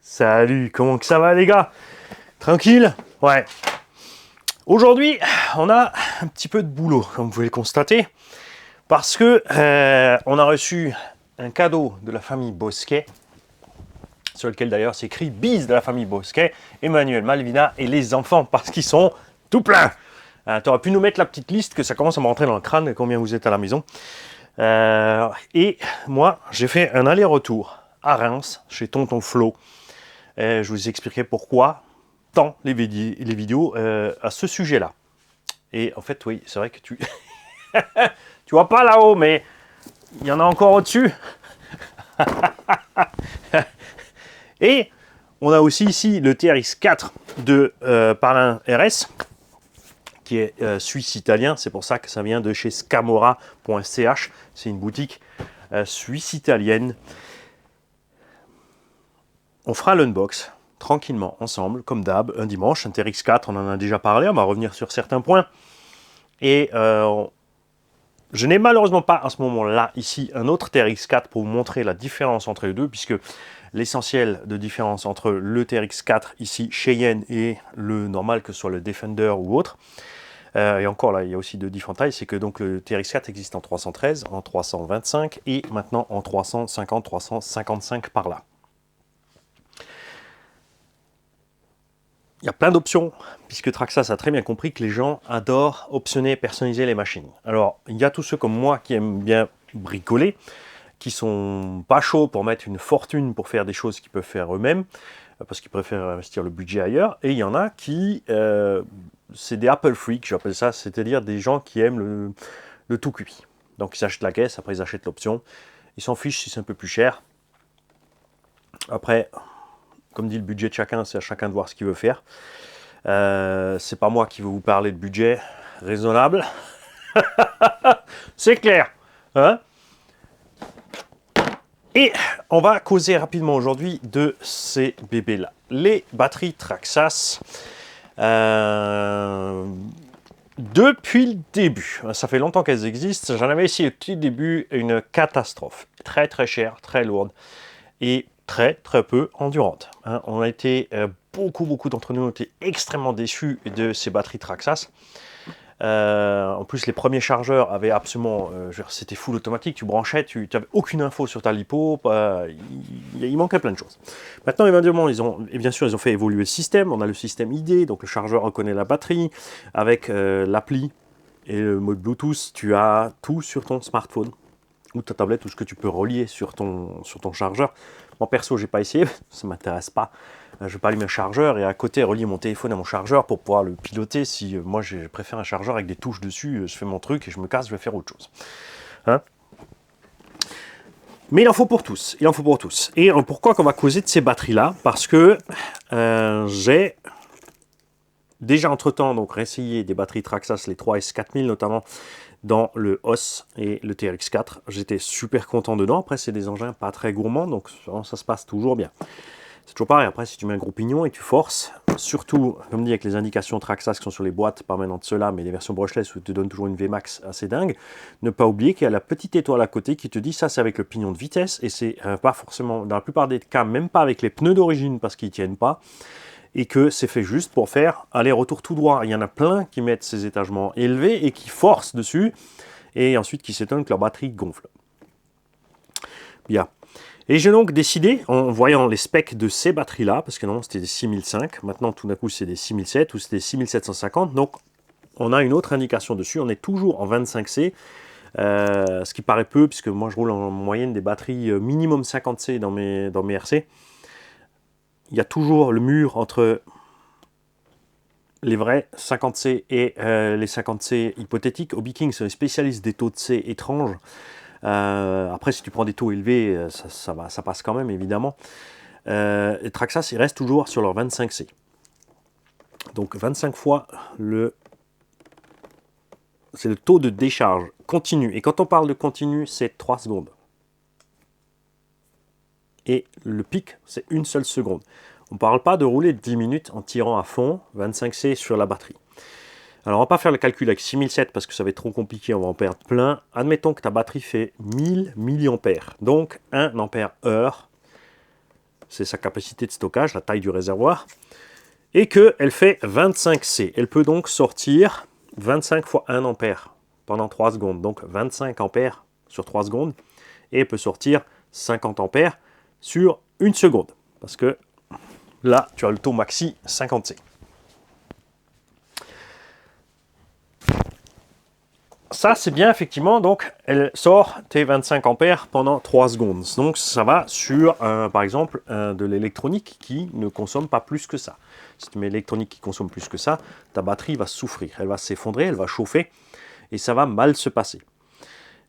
Salut, comment que ça va les gars? Tranquille? Ouais. Aujourd'hui, on a un petit peu de boulot, comme vous pouvez le constater, parce que on a reçu un cadeau de la famille Bosquet, sur lequel d'ailleurs c'est écrit bise de la famille Bosquet, Emmanuel, Malvina et les enfants, parce qu'ils sont tout pleins. Tu aurais pu nous mettre la petite liste, que ça commence à me rentrer dans le crâne, combien vous êtes à la maison. Et moi, j'ai fait un aller-retour à Reims, chez Tonton Flo. Je vous expliquerai pourquoi tant les vidéos à ce sujet-là. Et en fait, oui, c'est vrai que tu tu vois pas là-haut, mais il y en a encore au-dessus. Et on a aussi ici le TRX4 de Parrain RS, qui est suisse-italien. C'est pour ça que ça vient de chez scamora.ch. C'est une boutique suisse-italienne. On fera l'unbox tranquillement ensemble, comme d'hab, un dimanche, un TRX4, on en a déjà parlé, on va revenir sur certains points. Et je n'ai malheureusement pas à ce moment-là, ici, un autre TRX4 pour vous montrer la différence entre les deux, puisque l'essentiel de différence entre le TRX4 ici, Cheyenne, et le normal, que ce soit le Defender ou autre, et encore là, il y a aussi de différentes tailles, c'est que donc le TRX4 existe en 313, en 325 et maintenant en 350, 355 par là. Il y a plein d'options, puisque Traxxas a très bien compris que les gens adorent optionner, personnaliser les machines. Alors, il y a tous ceux comme moi qui aiment bien bricoler, qui sont pas chauds pour mettre une fortune pour faire des choses qu'ils peuvent faire eux-mêmes, parce qu'ils préfèrent investir le budget ailleurs. Et il y en a qui, c'est des Apple freaks, j'appelle ça, c'est-à-dire des gens qui aiment le tout cuit. Donc ils achètent la caisse, après ils achètent l'option. Ils s'en fichent si c'est un peu plus cher. Après, comme dit le budget de chacun, c'est à chacun de voir ce qu'il veut faire. C'est pas moi qui vais vous parler de budget raisonnable. C'est clair. Hein? Et on va causer rapidement aujourd'hui de ces bébés-là. Les batteries Traxxas. Depuis le début, ça fait longtemps qu'elles existent. J'en avais essayé depuis le début, une catastrophe. Très très chère, très lourde. Et très peu endurante. Hein. On a été, beaucoup d'entre nous ont été extrêmement déçus de ces batteries Traxxas. En plus, les premiers chargeurs avaient absolument, c'était full automatique, tu branchais, tu n'avais aucune info sur ta lipo, il manquait plein de choses. Maintenant, évidemment, bien sûr, ils ont fait évoluer le système. On a le système ID, donc le chargeur reconnaît la batterie, avec l'appli et le mode Bluetooth, tu as tout sur ton smartphone ou ta tablette, tout ce que tu peux relier sur ton chargeur. Moi perso, j'ai pas essayé, ça m'intéresse pas. Je vais pas allumer un chargeur et à côté relier mon téléphone à mon chargeur pour pouvoir le piloter. Si moi je préfère un chargeur avec des touches dessus, je fais mon truc et je me casse, je vais faire autre chose. Hein? Mais il en faut pour tous. Il en faut pour tous. Et pourquoi qu'on va causer de ces batteries-là? Parce que j'ai déjà entre-temps donc réessayé des batteries Traxxas, les 3S4000 notamment, dans le OS et le TRX4. J'étais super content dedans. Après, c'est des engins pas très gourmands, donc ça se passe toujours bien. C'est toujours pareil. Après, si tu mets un gros pignon et tu forces, surtout, comme dit, avec les indications Traxxas qui sont sur les boîtes, pas maintenant de ceux-là, mais les versions brushless où tu te donnes toujours une Vmax assez dingue, ne pas oublier qu'il y a la petite étoile à côté qui te dit ça, c'est avec le pignon de vitesse, et c'est pas forcément, dans la plupart des cas, même pas avec les pneus d'origine parce qu'ils tiennent pas, et que c'est fait juste pour faire aller-retour tout droit. Il y en a plein qui mettent ces étagements élevés et qui forcent dessus, et ensuite qui s'étonnent que leur batterie gonfle. Bien. Et j'ai donc décidé, en voyant les specs de ces batteries-là, parce que normalement c'était des 6005, maintenant tout d'un coup c'est des 6007 ou c'est des 6750, donc on a une autre indication dessus, on est toujours en 25C, ce qui paraît peu, puisque moi je roule en moyenne des batteries minimum 50C dans mes RC. Il y a toujours le mur entre les vrais 50C et les 50C hypothétiques. Obiking, c'est un spécialiste des taux de C étranges. Après, si tu prends des taux élevés, ça passe quand même, évidemment. Et Traxxas, il reste toujours sur leur 25C. Donc 25 fois c'est le taux de décharge continu. Et quand on parle de continu, c'est 3 secondes. Et le pic, c'est une seule seconde. On ne parle pas de rouler 10 minutes en tirant à fond 25C sur la batterie. Alors, on ne va pas faire le calcul avec 6007 parce que ça va être trop compliqué, on va en perdre plein. Admettons que ta batterie fait 1000 mAh, donc 1 ampère-heure c'est sa capacité de stockage, la taille du réservoir, et qu'elle fait 25 C. Elle peut donc sortir 25 fois 1 ampère pendant 3 secondes, donc 25 ampères sur 3 secondes, et elle peut sortir 50 ampères sur 1 seconde, parce que là, tu as le taux maxi 50 C. Ça, c'est bien, effectivement, donc elle sort tes 25 ampères pendant 3 secondes. Donc ça va sur, par exemple, de l'électronique qui ne consomme pas plus que ça. Si tu mets l'électronique qui consomme plus que ça, ta batterie va souffrir, elle va s'effondrer, elle va chauffer, et ça va mal se passer.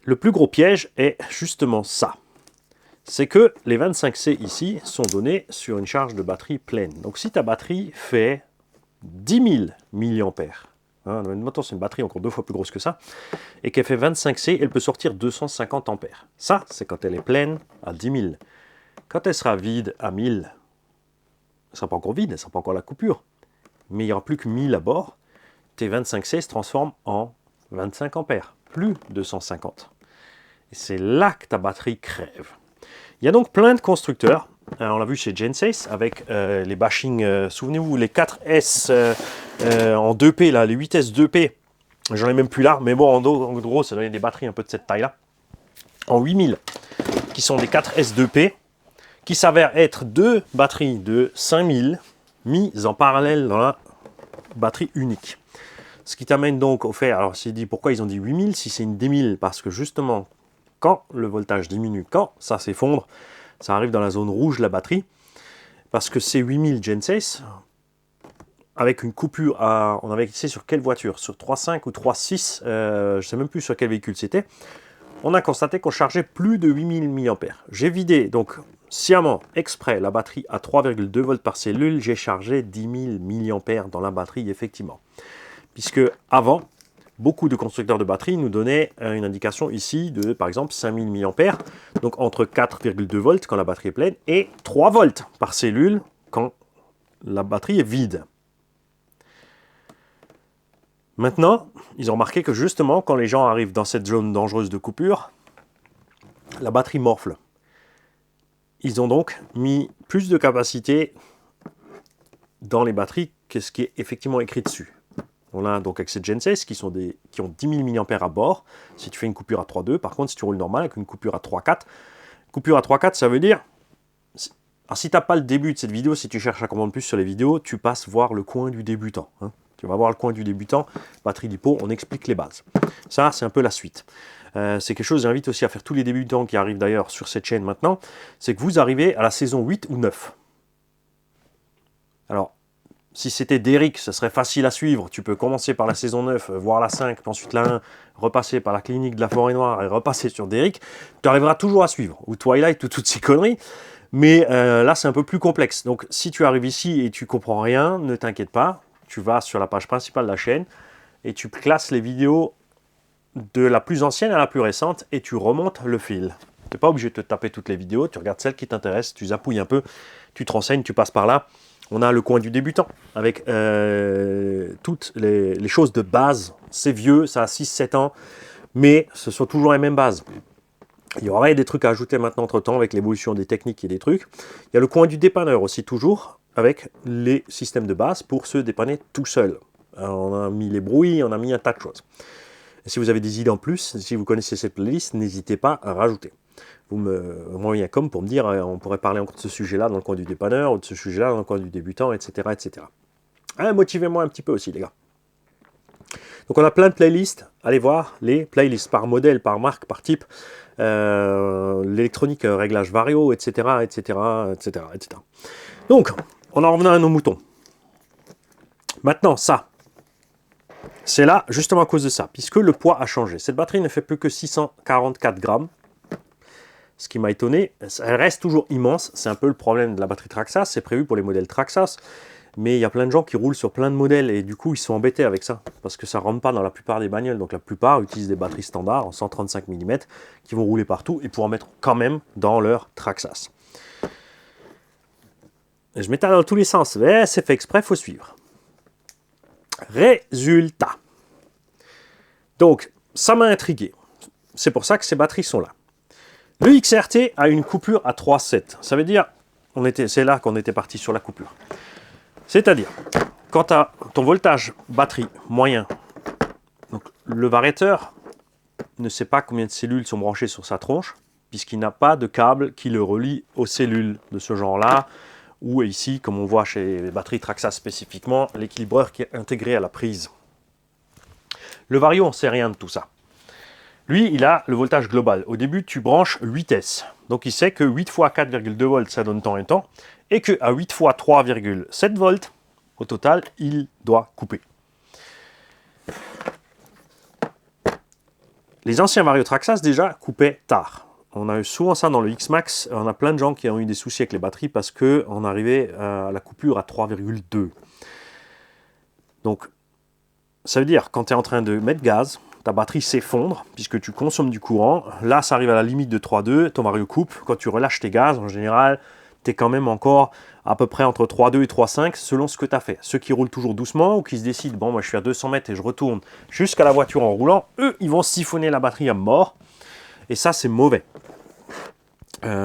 Le plus gros piège est justement ça. C'est que les 25 C ici sont donnés sur une charge de batterie pleine. Donc si ta batterie fait 10 000 mAh, maintenant c'est une batterie encore 2 fois plus grosse que ça, et qu'elle fait 25 C, elle peut sortir 250 ampères. Ça, c'est quand elle est pleine à 10 000. Quand elle sera vide à 1000, elle ne sera pas encore vide, elle ne sera pas encore la coupure, mais il n'y aura plus que 1000 à bord, tes 25 C se transforment en 25 ampères, plus 250. Et c'est là que ta batterie crève. Il y a donc plein de constructeurs. On l'a vu chez Genesis avec les bashing, souvenez-vous, les 4S en 2P, là, les 8S 2P. J'en ai même plus là, mais bon, en gros, ça donnait des batteries un peu de cette taille-là. En 8000, qui sont des 4S 2P, qui s'avèrent être deux batteries de 5000 mises en parallèle dans la batterie unique. Ce qui t'amène donc au fait, alors c'est dit pourquoi ils ont dit 8000 si c'est une 10000, parce que justement, quand le voltage diminue, quand ça s'effondre, ça arrive dans la zone rouge de la batterie, parce que ces 8000 Genesis, avec une coupure à, on avait essayé sur quelle voiture, sur 3.5 ou 3.6, je ne sais même plus sur quel véhicule c'était, on a constaté qu'on chargeait plus de 8000 mAh. J'ai vidé donc sciemment, exprès, la batterie à 3,2 volts par cellule, j'ai chargé 10 000 mAh dans la batterie effectivement. Puisque avant, beaucoup de constructeurs de batteries nous donnaient une indication ici de, par exemple, 5000 mAh, donc entre 4,2 volts quand la batterie est pleine et 3 volts par cellule quand la batterie est vide. Maintenant, ils ont remarqué que justement, quand les gens arrivent dans cette zone dangereuse de coupure, la batterie morfle. Ils ont donc mis plus de capacité dans les batteries que ce qui est effectivement écrit dessus. On a donc avec ces Genesis qui ont 10 000 mAh à bord, si tu fais une coupure à 3.2, par contre si tu roules normal avec une coupure à 3.4, coupure à 3.4 ça veut dire, alors si tu n'as pas le début de cette vidéo, si tu cherches à comprendre plus sur les vidéos, tu passes voir le coin du débutant. Tu vas voir le coin du débutant, batterie d'hypo, on explique les bases. Ça c'est un peu la suite. C'est quelque chose, j'invite aussi à faire tous les débutants qui arrivent d'ailleurs sur cette chaîne maintenant, c'est que vous arrivez à la saison 8 ou 9. Alors, si c'était Derrick, ce serait facile à suivre. Tu peux commencer par la saison 9, voir la 5, puis ensuite la 1, repasser par la clinique de la forêt noire et repasser sur Derrick. Tu arriveras toujours à suivre. Ou Twilight, ou toutes ces conneries. Mais là, c'est un peu plus complexe. Donc, si tu arrives ici et tu comprends rien, ne t'inquiète pas. Tu vas sur la page principale de la chaîne et tu classes les vidéos de la plus ancienne à la plus récente et tu remontes le fil. Tu n'es pas obligé de te taper toutes les vidéos. Tu regardes celles qui t'intéressent, tu zapouilles un peu, tu te renseignes, tu passes par là. On a le coin du débutant, avec toutes les choses de base. C'est vieux, ça a 6-7 ans, mais ce sont toujours les mêmes bases. Il y aurait des trucs à ajouter maintenant entre-temps, avec l'évolution des techniques et des trucs. Il y a le coin du dépanneur aussi, toujours, avec les systèmes de base pour se dépanner tout seul. Alors, on a mis les bruits, on a mis un tas de choses. Et si vous avez des idées en plus, si vous connaissez cette playlist, n'hésitez pas à rajouter. Vous m'envoyez un com pour me dire on pourrait parler encore de ce sujet-là dans le coin du dépanneur, ou de ce sujet-là dans le coin du débutant, etc. etc. Motivez-moi un petit peu aussi, les gars. Donc on a plein de playlists. Allez voir les playlists par modèle, par marque, par type. L'électronique, réglage vario, etc., etc., etc., etc. Donc, on en revient à nos moutons. Maintenant, ça. C'est là, justement à cause de ça, puisque le poids a changé. Cette batterie ne fait plus que 644 grammes. Ce qui m'a étonné, elle reste toujours immense. C'est un peu le problème de la batterie Traxxas. C'est prévu pour les modèles Traxxas. Mais il y a plein de gens qui roulent sur plein de modèles et du coup, ils sont embêtés avec ça. Parce que ça ne rentre pas dans la plupart des bagnoles. Donc la plupart utilisent des batteries standards en 135 mm qui vont rouler partout et pour en mettre quand même dans leur Traxxas. Et je m'étale dans tous les sens. Mais c'est fait exprès, il faut suivre. Résultat. Donc, ça m'a intrigué. C'est pour ça que ces batteries sont là. Le XRT a une coupure à 3,7. Ça veut dire, c'est là qu'on était parti sur la coupure. C'est-à-dire, quand tu as ton voltage batterie moyen, donc le variateur ne sait pas combien de cellules sont branchées sur sa tronche, puisqu'il n'a pas de câble qui le relie aux cellules de ce genre-là, ou ici, comme on voit chez les batteries Traxxas spécifiquement, l'équilibreur qui est intégré à la prise. Le vario, on ne sait rien de tout ça. Lui, il a le voltage global. Au début, tu branches 8S. Donc, il sait que 8 fois 4,2 volts, ça donne tant et tant. Et qu'à 8 fois 3,7 volts, au total, il doit couper. Les anciens varios Traxxas, déjà, coupaient tard. On a eu souvent ça dans le X-Max. On a plein de gens qui ont eu des soucis avec les batteries parce qu'on arrivait à la coupure à 3,2. Donc, ça veut dire, quand tu es en train de mettre gaz, ta batterie s'effondre puisque tu consommes du courant. Là, ça arrive à la limite de 3,2, ton vario coupe. Quand tu relâches tes gaz, en général, tu es quand même encore à peu près entre 3,2 et 3,5 selon ce que tu as fait. Ceux qui roulent toujours doucement ou qui se décident, bon, moi je suis à 200 mètres et je retourne jusqu'à la voiture en roulant, eux, ils vont siphonner la batterie à mort. Et ça, c'est mauvais.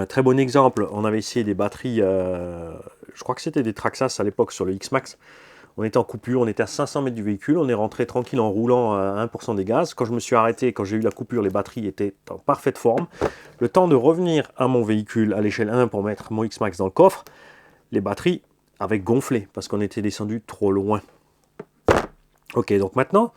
Très bon exemple, on avait essayé des batteries, je crois que c'était des Traxxas à l'époque sur le X-Max. On était en coupure, on était à 500 mètres du véhicule, on est rentré tranquille en roulant à 1% des gaz. Quand je me suis arrêté, quand j'ai eu la coupure, les batteries étaient en parfaite forme. Le temps de revenir à mon véhicule à l'échelle 1 pour mettre mon X-Max dans le coffre, les batteries avaient gonflé parce qu'on était descendu trop loin. Ok, donc maintenant,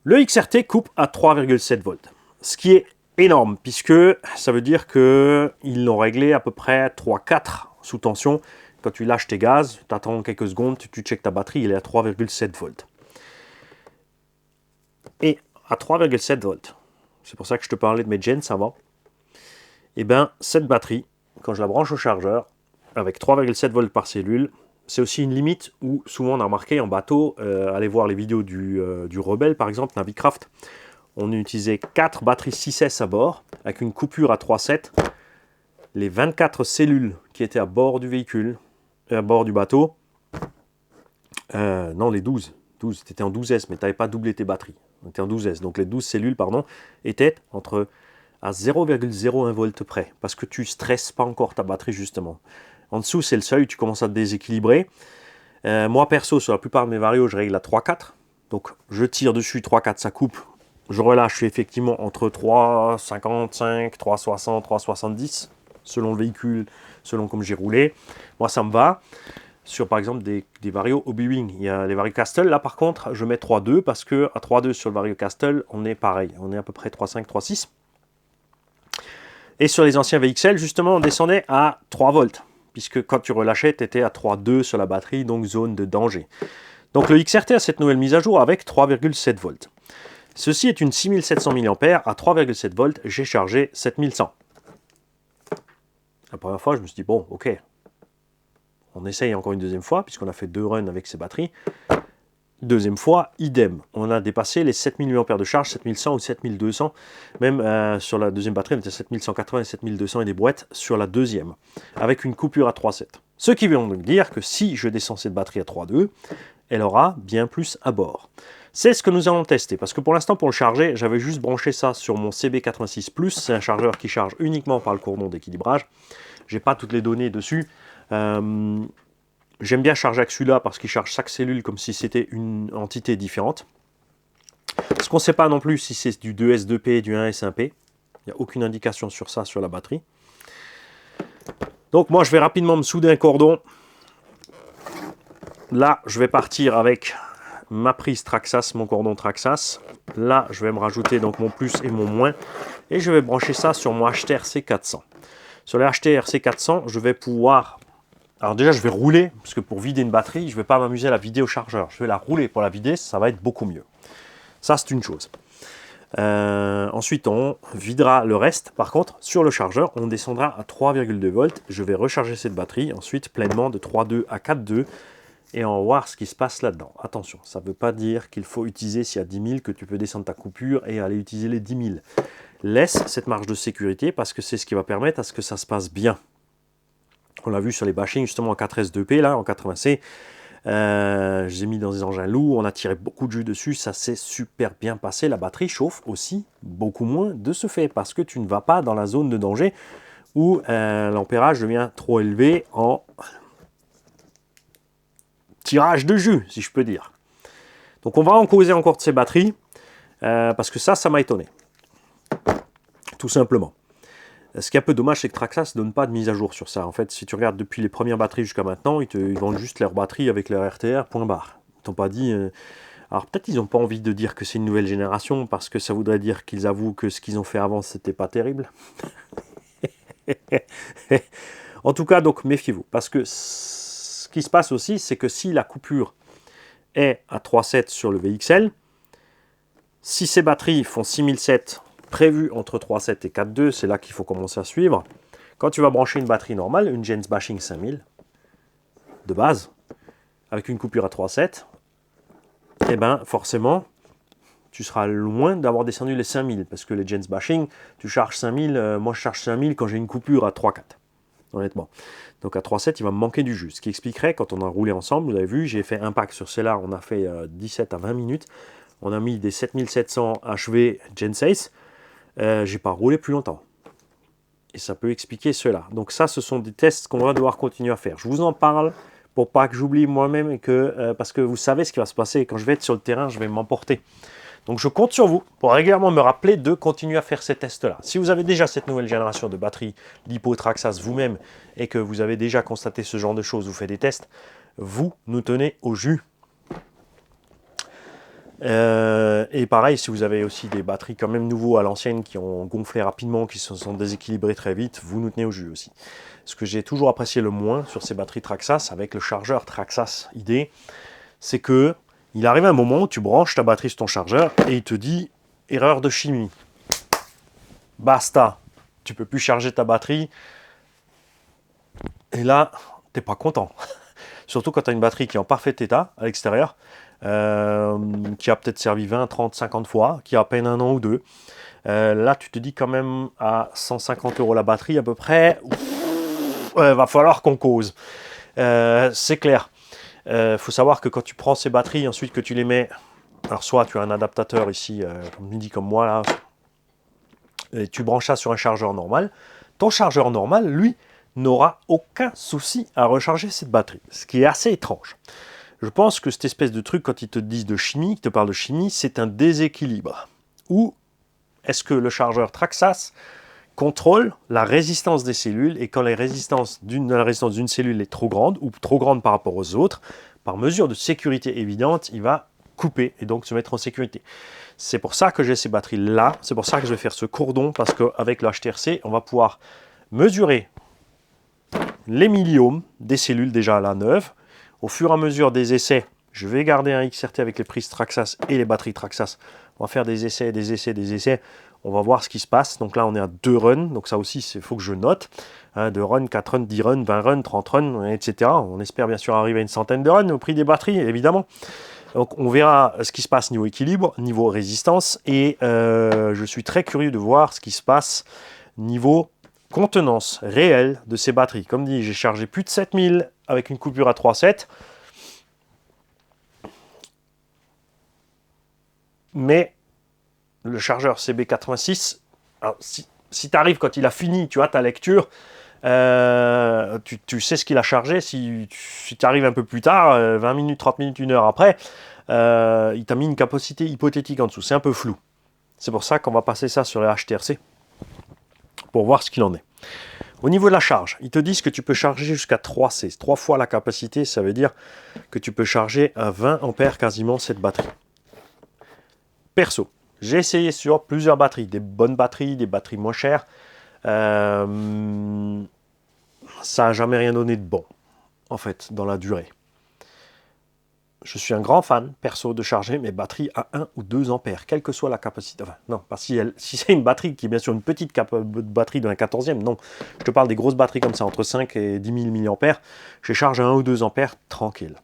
le XRT coupe à 3,7 volts. Ce qui est énorme, puisque ça veut dire qu'ils l'ont réglé à peu près 3-4 sous tension. Quand tu lâches tes gaz, tu attends quelques secondes, tu checkes ta batterie, il est à 3,7 volts. Et à 3,7 volts, c'est pour ça que je te parlais de mes gens avant, et bien cette batterie, quand je la branche au chargeur, avec 3,7 volts par cellule, c'est aussi une limite où souvent on a remarqué en bateau, allez voir les vidéos du Rebelle par exemple, Navicraft, on utilisait 4 batteries 6S à bord, avec une coupure à 3,7. Les 24 cellules qui étaient à bord du véhicule, à bord du bateau, non les 12, tu étais en 12S, mais tu n'avais pas doublé tes batteries. Tu étais en 12S, donc les 12 cellules, pardon, étaient à 0,01 volts près, parce que tu ne stresses pas encore ta batterie justement. En dessous, c'est le seuil, tu commences à te déséquilibrer. Moi perso, sur la plupart de mes varios, je règle à 3,4. Donc je tire dessus, 3,4, ça coupe. Je relâche effectivement entre 3,55, 3,60, 3,70, selon le véhicule, selon comme j'ai roulé. Moi, ça me va. Sur, par exemple, des varios Hobby-Wing, il y a les varios Castle. Là, par contre, je mets 3,2 parce qu'à 3,2 sur le vario Castle, on est pareil. On est à peu près 3,5, 3,6. Et sur les anciens VXL, justement, on descendait à 3 volts. Puisque quand tu relâchais, tu étais à 3,2 sur la batterie, donc zone de danger. Donc le XRT a cette nouvelle mise à jour avec 3,7 volts. Ceci est une 6700 mAh, à 3,7 volts, j'ai chargé 7100. La première fois, je me suis dit, bon, ok, on essaye encore une deuxième fois, puisqu'on a fait 2 runs avec ces batteries. Deuxième fois, idem, on a dépassé les 7000 mAh de charge, 7100 ou 7200. Même sur la deuxième batterie, on était 7180 et 7200 et des brouettes sur la deuxième, avec une coupure à 3,7. Ce qui veut donc dire que si je descends cette batterie à 3,2, elle aura bien plus à bord. C'est ce que nous allons tester, parce que pour l'instant, pour le charger, j'avais juste branché ça sur mon CB86+, c'est un chargeur qui charge uniquement par le cordon d'équilibrage. Je n'ai pas toutes les données dessus. J'aime bien charger avec celui-là parce qu'il charge chaque cellule comme si c'était une entité différente. Ce qu'on ne sait pas non plus si c'est du 2S, 2P, du 1S, 1P. Il n'y a aucune indication sur ça sur la batterie. Donc moi, je vais rapidement me souder un cordon. Là, je vais partir avec ma prise Traxxas, mon cordon Traxxas. Là, je vais me rajouter donc mon plus et mon moins. Et je vais brancher ça sur mon HTRC 400. Sur le HTRC 400, je vais pouvoir... Alors déjà, je vais rouler, parce que pour vider une batterie, je ne vais pas m'amuser à la vider au chargeur. Je vais la rouler pour la vider, ça va être beaucoup mieux. Ça, c'est une chose. Ensuite, on videra le reste. Par contre, sur le chargeur, on descendra à 3,2 volts. Je vais recharger cette batterie, ensuite pleinement de 3,2 à 4,2. Et on va voir ce qui se passe là-dedans. Attention, ça ne veut pas dire qu'il faut utiliser, s'il y a 10 000, que tu peux descendre ta coupure et aller utiliser les 10 000. Laisse cette marge de sécurité parce que c'est ce qui va permettre à ce que ça se passe bien. On l'a vu sur les bashings justement en 4S2P, là, en 80C. Je les ai mis dans des engins lourds, on a tiré beaucoup de jus dessus, ça s'est super bien passé. La batterie chauffe aussi beaucoup moins de ce fait parce que tu ne vas pas dans la zone de danger où l'ampérage devient trop élevé en tirage de jus, si je peux dire. Donc on va en causer encore de ces batteries, parce que ça m'a étonné. Tout simplement. Ce qui est un peu dommage, c'est que Traxxas ne donne pas de mise à jour sur ça. En fait, si tu regardes depuis les premières batteries jusqu'à maintenant, ils vendent juste leurs batteries avec leur RTR, point barre. Ils t'ont pas dit... Alors peut-être ils n'ont pas envie de dire que c'est une nouvelle génération, parce que ça voudrait dire qu'ils avouent que ce qu'ils ont fait avant, c'était pas terrible. En tout cas, donc méfiez-vous. Parce que ce qui se passe aussi, c'est que si la coupure est à 3.7 sur le VXL, si ces batteries font 6007 prévues entre 3.7 et 4.2, c'est là qu'il faut commencer à suivre. Quand tu vas brancher une batterie normale, une Jens Bashing 5000 de base, avec une coupure à 3.7, eh ben forcément, tu seras loin d'avoir descendu les 5000, parce que les Jens Bashing, tu charges 5000, moi je charge 5000 quand j'ai une coupure à 3.4, honnêtement. Donc à 3.7, il va me manquer du jus, ce qui expliquerait, quand on a roulé ensemble, vous avez vu, j'ai fait un pack sur celle-là, on a fait 17 à 20 minutes, on a mis des 7700 HV Gen 6, j'ai pas roulé plus longtemps. Et ça peut expliquer cela. Donc ça, ce sont des tests qu'on va devoir continuer à faire. Je vous en parle pour pas que j'oublie moi-même, et que parce que vous savez ce qui va se passer. Quand je vais être sur le terrain, je vais m'emporter. Donc je compte sur vous pour régulièrement me rappeler de continuer à faire ces tests-là. Si vous avez déjà cette nouvelle génération de batterie LiPo Traxxas vous-même, et que vous avez déjà constaté ce genre de choses, vous faites des tests, vous nous tenez au jus. Et pareil, si vous avez aussi des batteries quand même nouveaux à l'ancienne qui ont gonflé rapidement, qui se sont déséquilibrées très vite, vous nous tenez au jus aussi. Ce que j'ai toujours apprécié le moins sur ces batteries Traxxas avec le chargeur Traxxas ID, c'est que il arrive un moment où tu branches ta batterie sur ton chargeur et il te dit erreur de chimie. Basta, tu peux plus charger ta batterie. Et là, t'es pas content. Surtout quand tu as une batterie qui est en parfait état à l'extérieur, qui a peut-être servi 20, 30, 50 fois, qui a à peine un an ou deux. Là, tu te dis quand même à 150 € la batterie à peu près, va falloir qu'on cause. C'est clair. Faut savoir que quand tu prends ces batteries, ensuite que tu les mets, alors soit tu as un adaptateur ici, comme moi là, et tu branches ça sur un chargeur normal, ton chargeur normal, lui, n'aura aucun souci à recharger cette batterie, ce qui est assez étrange. Je pense que cette espèce de truc, quand ils te disent de chimie, qu'ils te parlent de chimie, c'est un déséquilibre. Ou est-ce que le chargeur Traxxas contrôle la résistance des cellules, et quand la résistance d'une cellule est trop grande, ou trop grande par rapport aux autres, par mesure de sécurité évidente, il va couper et donc se mettre en sécurité. C'est pour ça que j'ai ces batteries-là, c'est pour ça que je vais faire ce cordon, parce qu'avec le HTRC, on va pouvoir mesurer les milliohms des cellules déjà là neuves. Au fur et à mesure des essais, je vais garder un XRT avec les prises Traxxas et les batteries Traxxas. On va faire des essais, des essais, des essais. On va voir ce qui se passe. Donc là, on est à 2 runs. Donc ça aussi, il faut que je note. 2 runs, 4 runs, 10 runs, 20 runs, 30 runs, etc. On espère bien sûr arriver à une centaine de runs au prix des batteries, évidemment. Donc on verra ce qui se passe niveau équilibre, niveau résistance. Et je suis très curieux de voir ce qui se passe niveau contenance réelle de ces batteries. Comme dit, j'ai chargé plus de 7000 avec une coupure à 3.7. Mais le chargeur CB86, alors, si tu arrives quand il a fini, tu as ta lecture, tu sais ce qu'il a chargé. Si tu arrives un peu plus tard, 20 minutes, 30 minutes, 1 heure après, il t'a mis une capacité hypothétique en dessous. C'est un peu flou. C'est pour ça qu'on va passer ça sur les HTRC pour voir ce qu'il en est. Au niveau de la charge, ils te disent que tu peux charger jusqu'à 3C, 3 fois la capacité. Ça veut dire que tu peux charger à 20 ampères quasiment cette batterie. Perso, j'ai essayé sur plusieurs batteries, des bonnes batteries, des batteries moins chères. Ça n'a jamais rien donné de bon, en fait, dans la durée. Je suis un grand fan, perso, de charger mes batteries à 1 ou 2 ampères, quelle que soit la capacité. Enfin, non, parce que si c'est une batterie qui est bien sûr une petite batterie de 1/14e, non. Je te parle des grosses batteries comme ça, entre 5 et 10 000 mAh. Je charge à 1 ou 2 ampères, tranquille.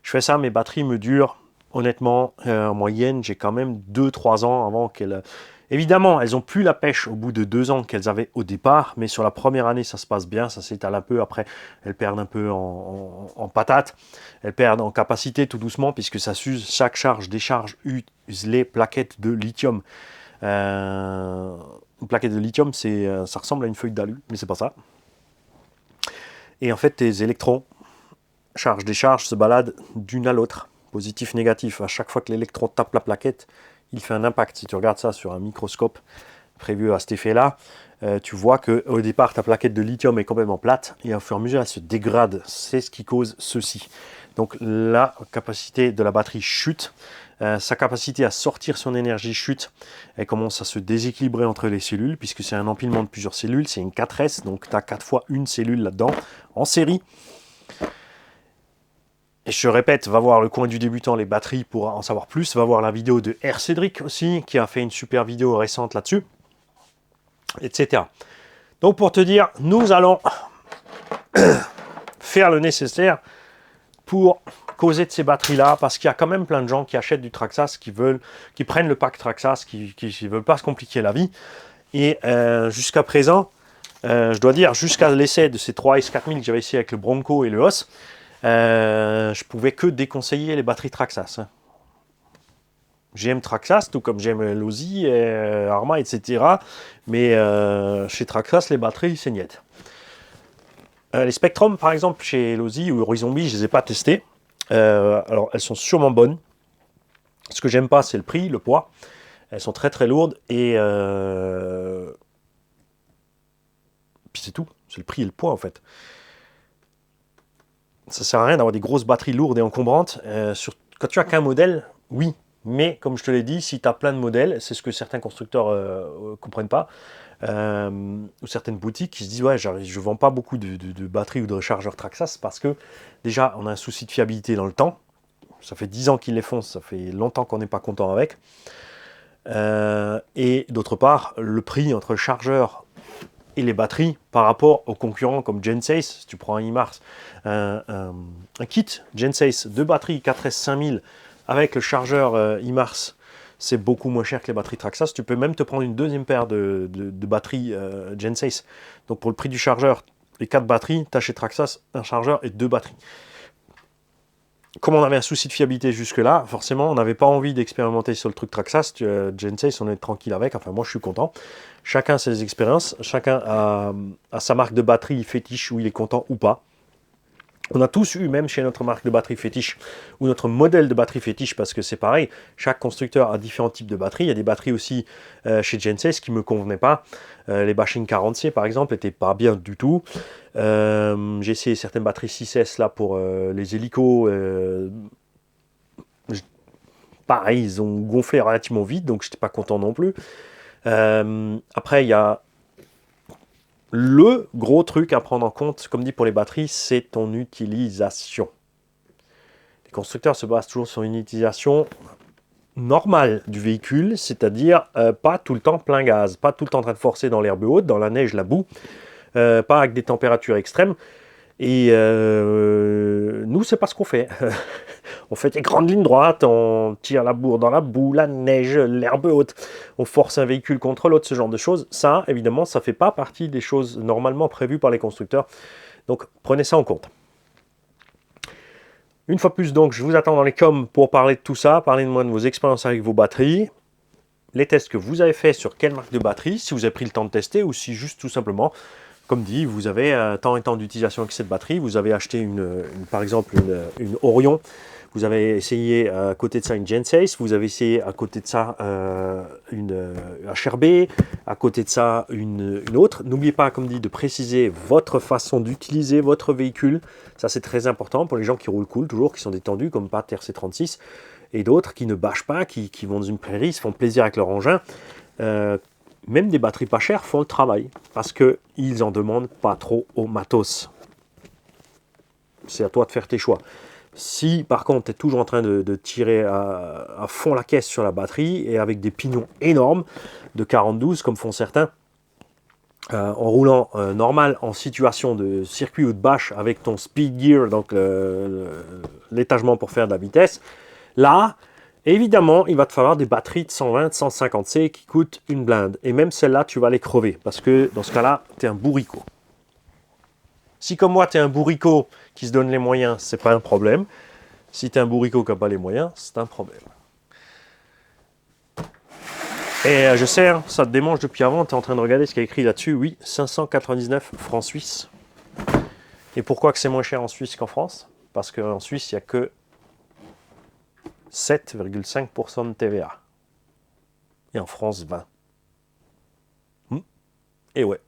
Je fais ça, mes batteries me durent, honnêtement, en moyenne, j'ai quand même 2-3 ans avant qu'elles... Évidemment, elles n'ont plus la pêche au bout de 2 ans qu'elles avaient au départ, mais sur la première année, ça se passe bien, ça s'étale un peu. Après, elles perdent un peu en patate, elles perdent en capacité tout doucement, puisque ça s'use, chaque charge, décharge, use les plaquettes de lithium. Une plaquette de lithium, ça ressemble à une feuille d'alu, mais c'est pas ça. Et en fait, tes électrons, charge-décharge, se baladent d'une à l'autre, positif, négatif. À chaque fois que l'électron tape la plaquette, il fait un impact. Si tu regardes ça sur un microscope prévu à cet effet-là, tu vois qu'au départ, ta plaquette de lithium est complètement plate, et au fur et à mesure, elle se dégrade. C'est ce qui cause ceci. Donc la capacité de la batterie chute, sa capacité à sortir son énergie chute, elle commence à se déséquilibrer entre les cellules, puisque c'est un empilement de plusieurs cellules, c'est une 4S, donc tu as 4 fois une cellule là-dedans, en série. Et je répète, va voir le coin du débutant, les batteries, pour en savoir plus. Va voir la vidéo de R. Cédric aussi, qui a fait une super vidéo récente là-dessus, etc. Donc pour te dire, nous allons faire le nécessaire pour causer de ces batteries-là, parce qu'il y a quand même plein de gens qui achètent du Traxxas, qui prennent le pack Traxxas, qui ne veulent pas se compliquer la vie. Et jusqu'à présent, je dois dire, jusqu'à l'essai de ces 3 S4000 que j'avais essayé avec le Bronco et le Os, je pouvais que déconseiller les batteries Traxxas. J'aime Traxxas, tout comme j'aime Losi, Arma, etc. Mais chez Traxxas, les batteries, c'est niet. Les Spectrum, par exemple, chez Losi ou Horizon-B, je ne les ai pas testés. Alors, elles sont sûrement bonnes. Ce que j'aime pas, c'est le prix, le poids. Elles sont très très lourdes et puis c'est tout. C'est le prix et le poids en fait. Ça sert à rien d'avoir des grosses batteries lourdes et encombrantes. Quand tu as qu'un modèle, oui. Mais comme je te l'ai dit, si tu as plein de modèles, c'est ce que certains constructeurs ne comprennent pas, ou certaines boutiques qui se disent ouais, je ne vends pas beaucoup de batteries ou de rechargeurs Traxxas parce que déjà on a un souci de fiabilité dans le temps. Ça fait 10 ans qu'ils les font, ça fait longtemps qu'on n'est pas content avec. Et d'autre part, le prix entre le chargeur et les batteries par rapport aux concurrents comme Gensace, si tu prends un IMARS, un kit Gensace de batterie 4S 5000 avec le chargeur IMARS, c'est beaucoup moins cher que les batteries Traxxas. Tu peux même te prendre une deuxième paire de batteries Gensace. Donc pour le prix du chargeur, les 4 batteries, tu as chez Traxxas un chargeur et 2 batteries. Comme on avait un souci de fiabilité jusque-là, forcément, on n'avait pas envie d'expérimenter sur le truc Traxxas. Gensace, on est tranquille avec. Enfin, moi, je suis content. Chacun a ses expériences. Chacun a sa marque de batterie fétiche où il est content ou pas. On a tous eu, même chez notre marque de batterie fétiche, ou notre modèle de batterie fétiche, parce que c'est pareil, chaque constructeur a différents types de batteries. Il y a des batteries aussi chez Gensace qui ne me convenaient pas. Les Bashing 40C, par exemple, n'étaient pas bien du tout. J'ai essayé certaines batteries 6S là, pour les hélicos. Pareil, ils ont gonflé relativement vite, donc je n'étais pas content non plus. Après, il y a le gros truc à prendre en compte, comme dit pour les batteries, c'est ton utilisation. Les constructeurs se basent toujours sur une utilisation normale du véhicule, c'est-à-dire pas tout le temps plein gaz, pas tout le temps en train de forcer dans l'herbe haute, dans la neige, la boue, pas avec des températures extrêmes. Et nous, c'est pas ce qu'on fait. On fait des grandes lignes droites, on tire la bourre dans la boue, la neige, l'herbe haute, on force un véhicule contre l'autre, ce genre de choses. Ça, évidemment, ça ne fait pas partie des choses normalement prévues par les constructeurs. Donc, prenez ça en compte. Une fois plus, donc, je vous attends dans les coms pour parler de tout ça. Parlez-moi de vos expériences avec vos batteries, les tests que vous avez fait sur quelle marque de batterie, si vous avez pris le temps de tester ou si juste tout simplement, comme dit, vous avez tant et tant d'utilisation avec cette batterie, vous avez acheté par exemple une Orion, vous avez essayé à côté de ça une Gensace, vous avez essayé à côté de ça une HRB, à côté de ça une autre. N'oubliez pas, comme dit, de préciser votre façon d'utiliser votre véhicule. Ça, c'est très important pour les gens qui roulent cool, toujours, qui sont détendus, comme Pat RC36, et d'autres qui ne bâchent pas, qui vont dans une prairie, se font plaisir avec leur engin. Même des batteries pas chères font le travail, parce qu'ils en demandent pas trop au matos. C'est à toi de faire tes choix. Si par contre tu es toujours en train de tirer à fond la caisse sur la batterie et avec des pignons énormes de 42 comme font certains, en roulant normal en situation de circuit ou de bâche avec ton speed gear, donc l'étagement pour faire de la vitesse, là évidemment il va te falloir des batteries de 120, 150C qui coûtent une blinde. Et même celles-là tu vas les crever parce que dans ce cas-là tu es un bourricot. Si comme moi, tu es un bourricot qui se donne les moyens, c'est pas un problème. Si tu es un bourricot qui n'a pas les moyens, c'est un problème. Et je sais, hein, ça te démange depuis avant, tu es en train de regarder ce qu'il y a écrit là-dessus. Oui, 599 francs suisses. Et pourquoi que c'est moins cher en Suisse qu'en France? Parce qu'en Suisse, il n'y a que 7,5% de TVA. Et en France, 20. Et ouais.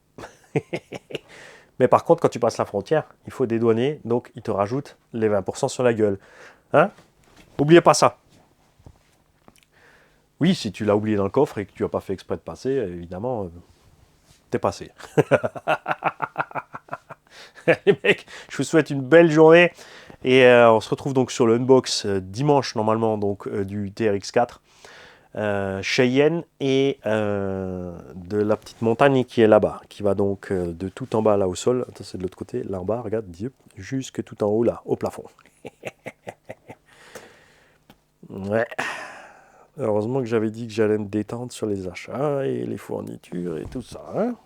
Mais par contre, quand tu passes la frontière, il faut dédouaner, donc ils te rajoutent les 20% sur la gueule. Hein? Oubliez pas ça. Oui, si tu l'as oublié dans le coffre et que tu n'as pas fait exprès de passer, évidemment, t'es passé. Les mecs, je vous souhaite une belle journée. Et on se retrouve donc sur le unbox dimanche, normalement, donc du TRX4. Cheyenne et de la petite montagne qui est là-bas, qui va donc de tout en bas là au sol, attends, c'est de l'autre côté, là en bas, regarde, jusque tout en haut là, au plafond. Ouais, heureusement que j'avais dit que j'allais me détendre sur les achats et les fournitures et tout ça, hein.